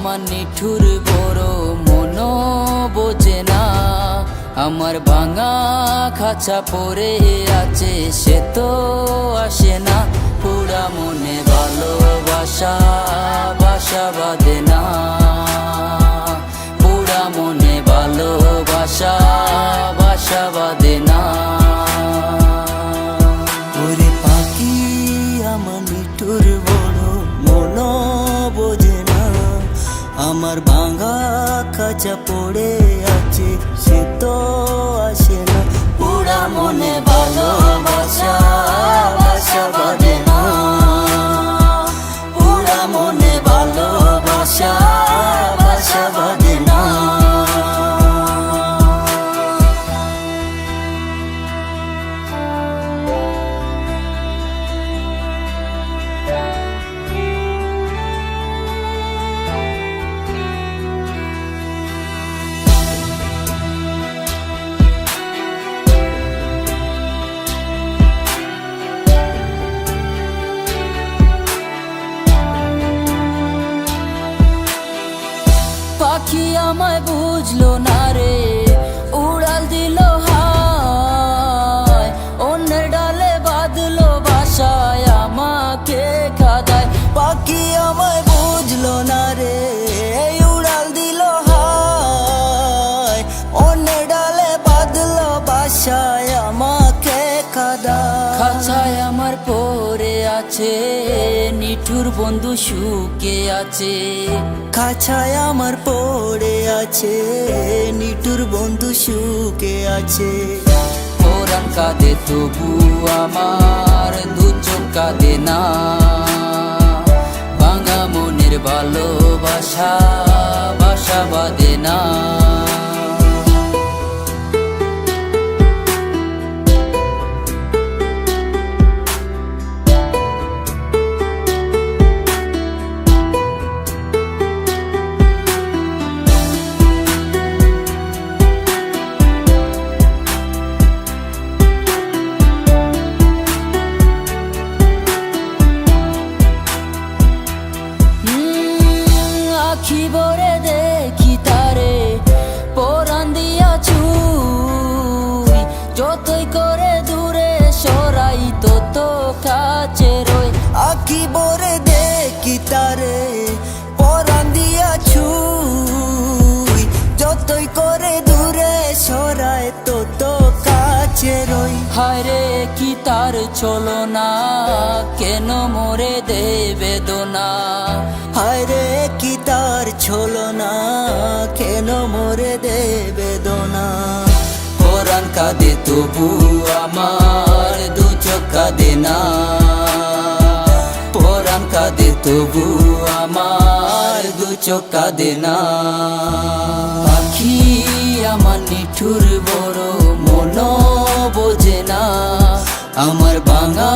আমার নিঠুর বড় মন বোঝে না, আমার ভাঙা খাঁচা পড়ে আছে সে তো আসে না। পুরা মনে ভালোবাসা বাসা বাঁধে না, পুরা মনে ভালোবাসা বাসা বাঁধে না। ওরে পাখি আমার নিঠুর বড় মন বোঝে না, আমার ভাঙা খাঁচা পড়ে আছে সে তো আসে না। পুরা মনে ভালোবাসা বাসা বাঁধে না, পুরা মনে ভালোবাসা বাসা বাঁধে না। পাখি আমায় বুঝলো না রে, উড়াল দিল হায়, অন্যের ডালে বাঁধলো বাসায় আমাকে খাদায়। পাখি আমায় বুঝলো না রে, উড়াল দিল হায়, অন্যের ডালে বাঁধলো বাসায় আমাকে খাদায়। খাঁচায় আমার পড়ে আছে নিঠুর বন্ধু সুখে আছে, খাঁচায় আমার পড়ে আছে নিঠুর বন্ধু সুখে আছে। পরাণ কাঁদে তবু আমার দু চোখ কাঁদে না, ভাঙা মনের ভালোবাসা বাসা বাঁধে না। আখি ভরে দেখি তারে পরাণ দিয়া ছুঁই, যতই করে দূরে সরাই তত কাছে রই। আখি ভরে দেখি তারে পরাণ দিয়া ছুঁই, যতই করে দূরে সরায় তত কাছে রই। হায় রে কি তার চলো না, কেন মোরে দে বেদনা। হায় রে কি তার ছলো না, কেন মোরে দে বেদনা। পরাণ কাঁদে তবু আমার দু চোখ কাঁদে না, পরাণ কাঁদে তবু আমার দু চোখ কাঁদে না। পাখি আমার নিঠুর বড় মন বোঝে না, আমার ভাঙা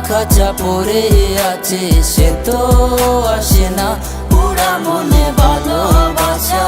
খাঁচা পড়ে আছে সে তো আসে না। পুরা মনে ভালোবাসা